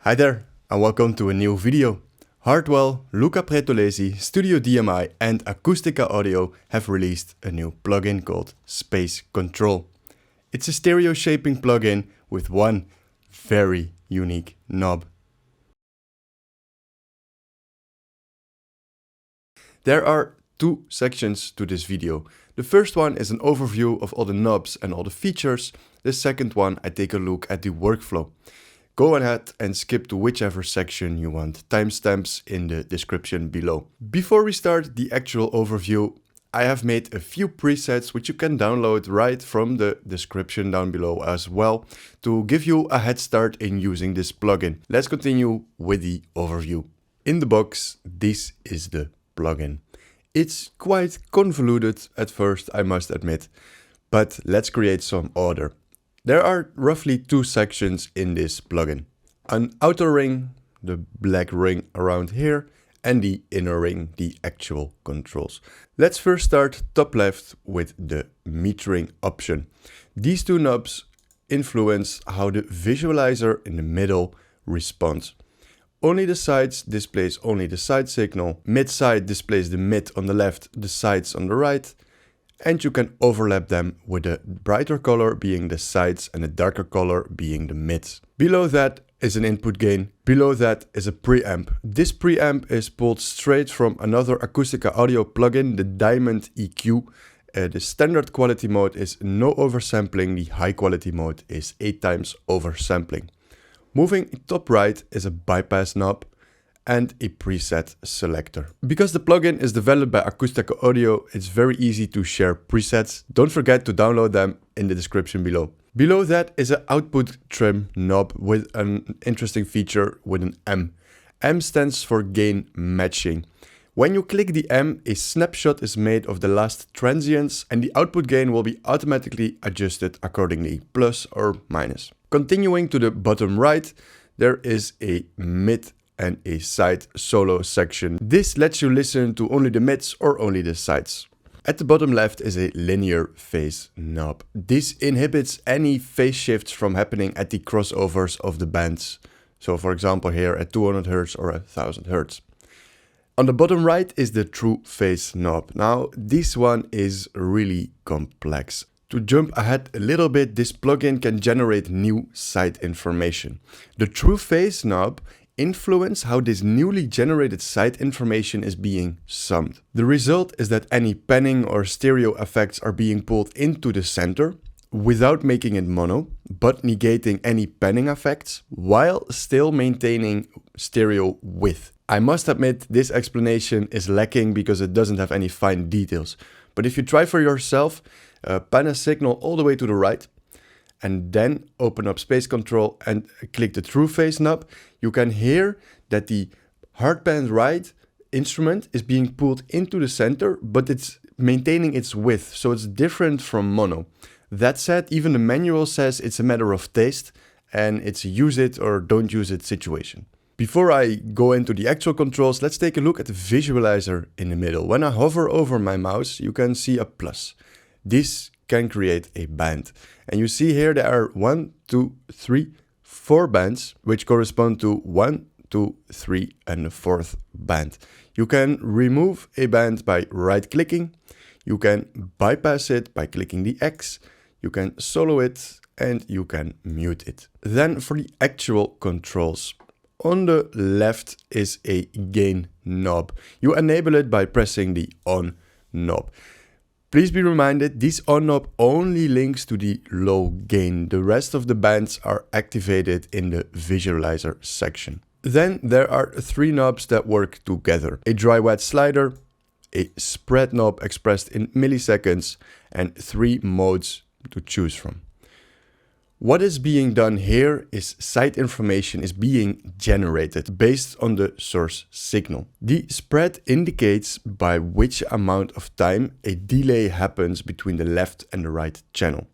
Hi there, and welcome to a new video. Hardwell, Luca Pretolesi, Studio DMI and Acoustica Audio have released a new plugin called Space Control. It's a stereo shaping plugin with one very unique knob. There are two sections to this video. The first one is an overview of all the knobs and all the features. The second one, I take a look at the workflow. Go ahead and skip to whichever section you want. Timestamps in the description below. Before we start the actual overview, I have made a few presets which you can download right from the description down below as well to give you a head start in using this plugin. Let's continue with the overview. In the box, this is the plugin. It's quite convoluted at first, I must admit, but let's create some order. There are roughly two sections in this plugin. An outer ring, the black ring around here, and the inner ring, the actual controls. Let's first start top left with the metering option. These two knobs influence how the visualizer in the middle responds. Only the sides displays only the side signal, mid side displays the mid on the left, the sides on the right, and you can overlap them with a brighter color being the sides and a darker color being the mids. Below that is an input gain. Below that is a preamp. This preamp is pulled straight from another Acoustica Audio plugin, the Diamond EQ. The standard quality mode is no oversampling, the high quality mode is 8 times oversampling. Moving top right is a bypass knob and a preset selector. Because the plugin is developed by Acoustica Audio, it's very easy to share presets. Don't forget to download them in the description below. Below that is an output trim knob with an interesting feature with an M. M stands for gain matching. When you click the M, a snapshot is made of the last transients and the output gain will be automatically adjusted accordingly, plus or minus. Continuing to the bottom right, there is a mid and a side solo section. This lets you listen to only the mids or only the sides. At the bottom left is a linear phase knob. This inhibits any phase shifts from happening at the crossovers of the bands. So for example here at 200 Hz or 1000 Hz. On the bottom right is the true phase knob. Now this one is really complex. To jump ahead a little bit, this plugin can generate new side information. The true phase knob influence how this newly generated side information is being summed. The result is that any panning or stereo effects are being pulled into the center without making it mono, but negating any panning effects while still maintaining stereo width. I must admit this explanation is lacking because it doesn't have any fine details. But if you try for yourself, pan a signal all the way to the right, and then open up Space Control and click the True Phase knob, you can hear that the hardband right instrument is being pulled into the center, but it's maintaining its width, so it's different from mono. That said, even the manual says it's a matter of taste, and it's a use it or don't use it situation. Before I go into the actual controls, let's take a look at the visualizer in the middle. When I hover over my mouse, you can see a plus. This can create a band. And you see here there are 1, 2, 3, 4 bands, which correspond to 1, 2, 3, and the fourth band. You can remove a band by right-clicking. You can bypass it by clicking the X. You can solo it and you can mute it. Then for the actual controls. On the left is a gain knob. You enable it by pressing the on knob. Please be reminded, this on knob only links to the low gain. The rest of the bands are activated in the visualizer section. Then there are 3 knobs that work together. A dry wet slider, a spread knob expressed in milliseconds, and 3 modes to choose from. What is being done here is side information is being generated based on the source signal. The spread indicates by which amount of time a delay happens between the left and the right channel.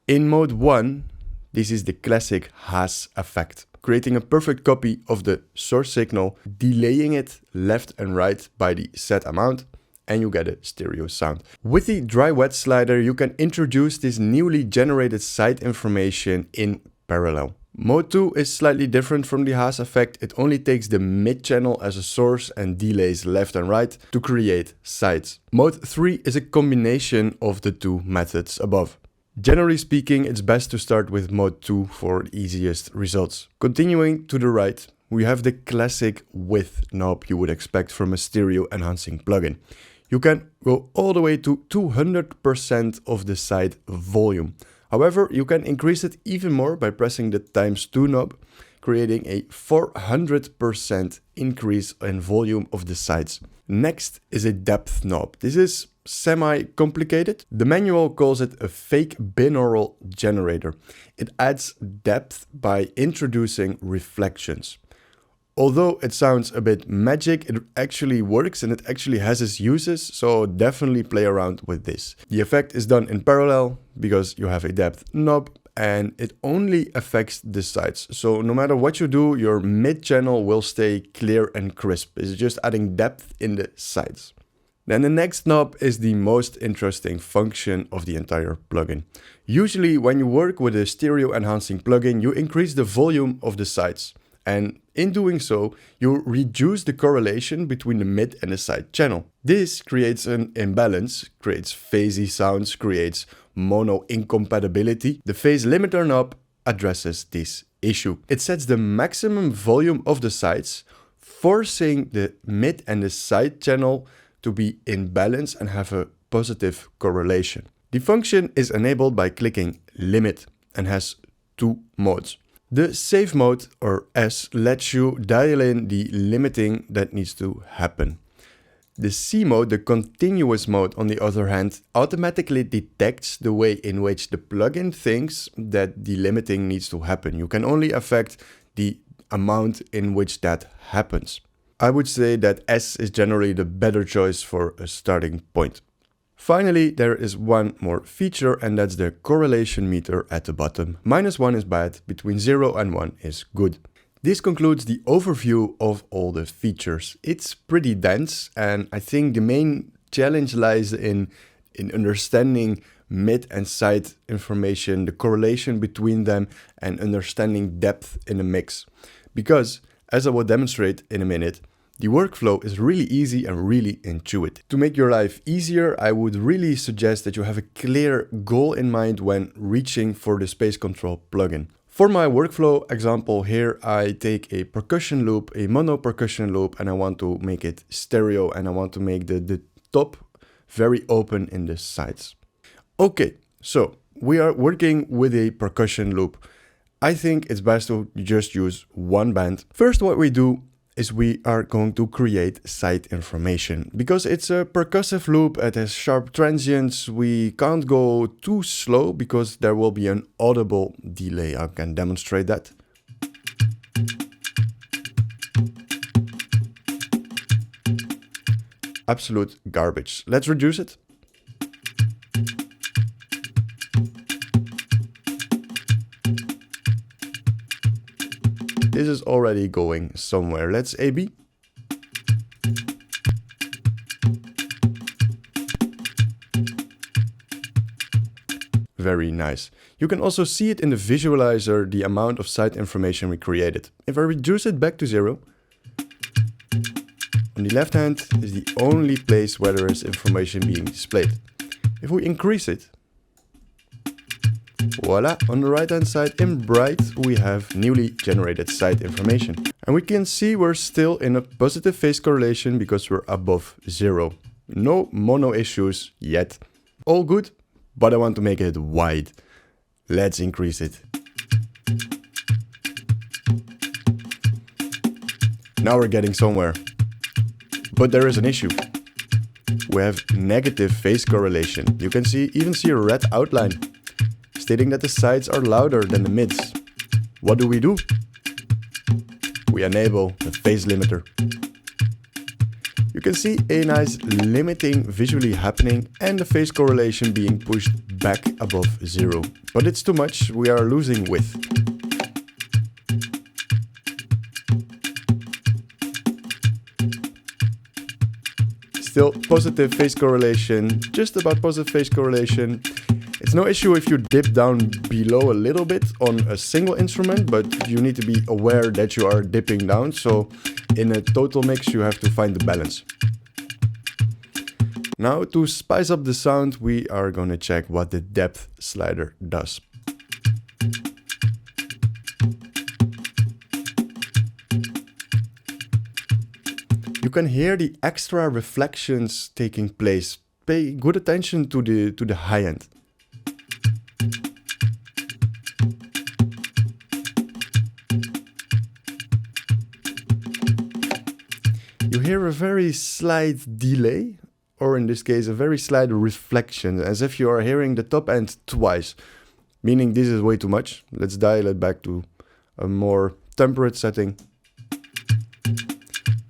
In mode 1, this is the classic Haas effect, creating a perfect copy of the source signal, delaying it left and right by the set amount, and you get a stereo sound. With the dry wet slider, you can introduce this newly generated side information in parallel. Mode 2 is slightly different from the Haas effect. It only takes the mid channel as a source and delays left and right to create sides. Mode 3 is a combination of the two methods above. Generally speaking, it's best to start with mode 2 for the easiest results. Continuing to the right, we have the classic width knob you would expect from a stereo enhancing plugin. You can go all the way to 200% of the side volume. However, you can increase it even more by pressing the ×2 knob, creating a 400% increase in volume of the sides. Next is a depth knob. This is semi-complicated. The manual calls it a fake binaural generator. It adds depth by introducing reflections. Although it sounds a bit magic, it actually works and it actually has its uses, so definitely play around with this. The effect is done in parallel because you have a depth knob and it only affects the sides. So no matter what you do, your mid channel will stay clear and crisp. It's just adding depth in the sides. Then the next knob is the most interesting function of the entire plugin. Usually when you work with a stereo enhancing plugin, you increase the volume of the sides. And in doing so, you reduce the correlation between the mid and the side channel. This creates an imbalance, creates phasey sounds, creates mono incompatibility. The phase limiter knob addresses this issue. It sets the maximum volume of the sides, forcing the mid and the side channel to be in balance and have a positive correlation. The function is enabled by clicking Limit and has two modes. The Save mode, or S, lets you dial in the limiting that needs to happen. The C mode, the continuous mode, on the other hand, automatically detects the way in which the plugin thinks that the limiting needs to happen. You can only affect the amount in which that happens. I would say that S is generally the better choice for a starting point. Finally, there is one more feature, and that's the correlation meter at the bottom. -1 is bad, between 0 and 1 is good. This concludes the overview of all the features. It's pretty dense, and I think the main challenge lies in understanding mid and side information, the correlation between them, and understanding depth in a mix. Because, as I will demonstrate in a minute, the workflow is really easy and really intuitive. To make your life easier, I would really suggest that you have a clear goal in mind when reaching for the Space Control plugin. For my workflow example here, I take a percussion loop, a mono percussion loop, and I want to make it stereo, and I want to make the top very open in the sides. Okay, so we are working with a percussion loop. I think it's best to just use one band. First, what we do is we are going to create side information. Because it's a percussive loop, it has sharp transients, we can't go too slow because there will be an audible delay. I can demonstrate that. Absolute garbage. Let's reduce it. This is already going somewhere. Let's A/B. Very nice. You can also see it in the visualizer, the amount of side information we created. If I reduce it back to 0, on the left hand is the only place where there is information being displayed. If we increase it, voila, on the right hand side in bright we have newly generated side information. And we can see we're still in a positive phase correlation because we're above 0. No mono issues yet. All good, but I want to make it wide. Let's increase it. Now we're getting somewhere. But there is an issue. We have negative phase correlation. You can even see a red outline, stating that the sides are louder than the mids. What do? We enable the phase limiter. You can see a nice limiting visually happening and the phase correlation being pushed back above 0. But it's too much, we are losing width. Still positive phase correlation, just about positive phase correlation. It's It's no issue if you dip down below a little bit on a single instrument, but you need to be aware that you are dipping down. So in a total mix, you have to find the balance. Now to spice up the sound, we are going to check what the depth slider does. You can hear the extra reflections taking place. Pay good attention to the high end. You hear a very slight delay, or in this case a very slight reflection, as if you are hearing the top end twice, meaning this is way too much. Let's dial it back to a more temperate setting.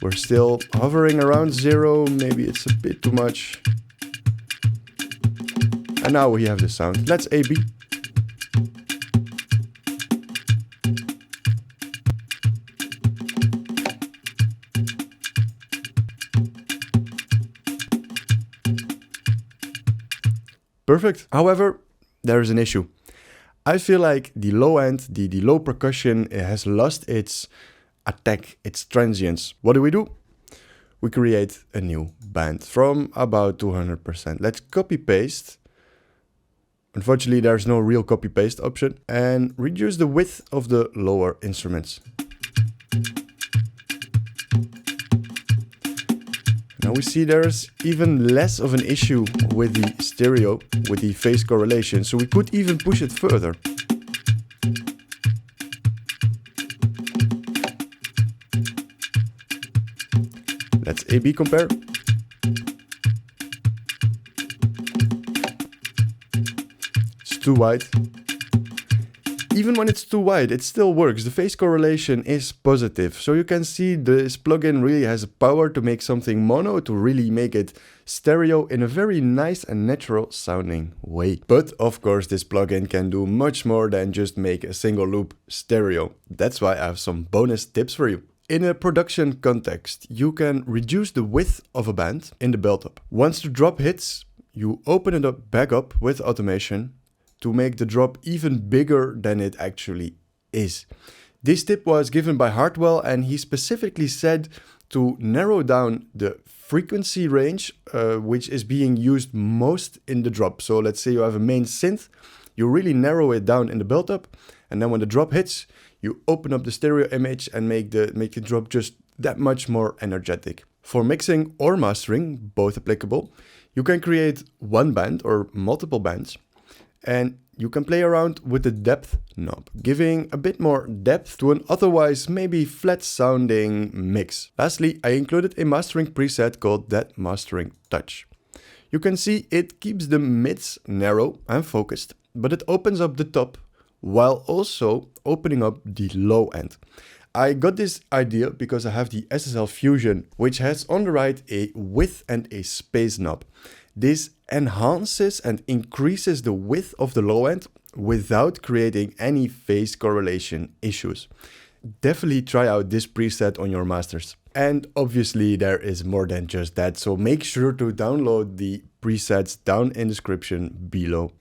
We're still hovering around 0, maybe it's a bit too much. And now we have the sound. Let's A/B. Perfect. However, there is an issue. I feel like the low end, the low percussion, it has lost its attack, its transience. What do? We create a new band from about 200%. Let's copy paste. Unfortunately, there's no real copy paste option, and reduce the width of the lower instruments. Now we see there's even less of an issue with the stereo, with the phase correlation, so we could even push it further. Let's A/B compare. It's too wide. Even when it's too wide, it still works. The phase correlation is positive. So you can see this plugin really has a power to make something mono, to really make it stereo in a very nice and natural sounding way. But of course, this plugin can do much more than just make a single loop stereo. That's why I have some bonus tips for you. In a production context, you can reduce the width of a band in the build-up. Once the drop hits, you open it up back up with automation to make the drop even bigger than it actually is. This tip was given by Hardwell, and he specifically said to narrow down the frequency range, which is being used most in the drop. So let's say you have a main synth, you really narrow it down in the build-up, and then when the drop hits, you open up the stereo image and make the drop just that much more energetic. For mixing or mastering, both applicable, you can create one band or multiple bands, and you can play around with the depth knob, giving a bit more depth to an otherwise maybe flat sounding mix. Lastly, I included a mastering preset called That Mastering Touch. You can see it keeps the mids narrow and focused, but it opens up the top while also opening up the low end. I got this idea because I have the SSL Fusion, which has on the right a width and a space knob. This enhances and increases the width of the low end without creating any phase correlation issues. Definitely try out this preset on your masters. And obviously there is more than just that, so make sure to download the presets down in the description below.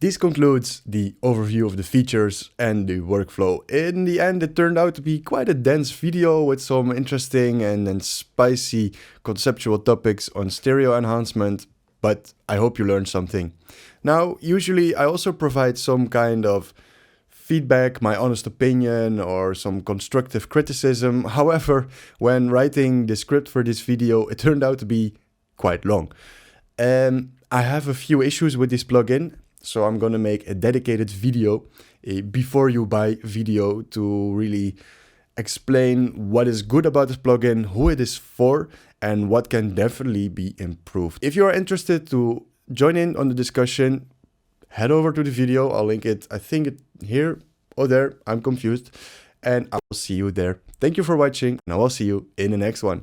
This concludes the overview of the features and the workflow. In the end, it turned out to be quite a dense video with some interesting and spicy conceptual topics on stereo enhancement, but I hope you learned something. Now, usually I also provide some kind of feedback, my honest opinion, or some constructive criticism. However, when writing the script for this video, it turned out to be quite long. I have a few issues with this plugin. So I'm going to make a dedicated video, a before you buy video, to really explain what is good about this plugin, who it is for, and what can definitely be improved. If you are interested to join in on the discussion, head over to the video. I'll link it, I think it here or there, I'm confused, and I'll see you there. Thank you for watching, and I will see you in the next one.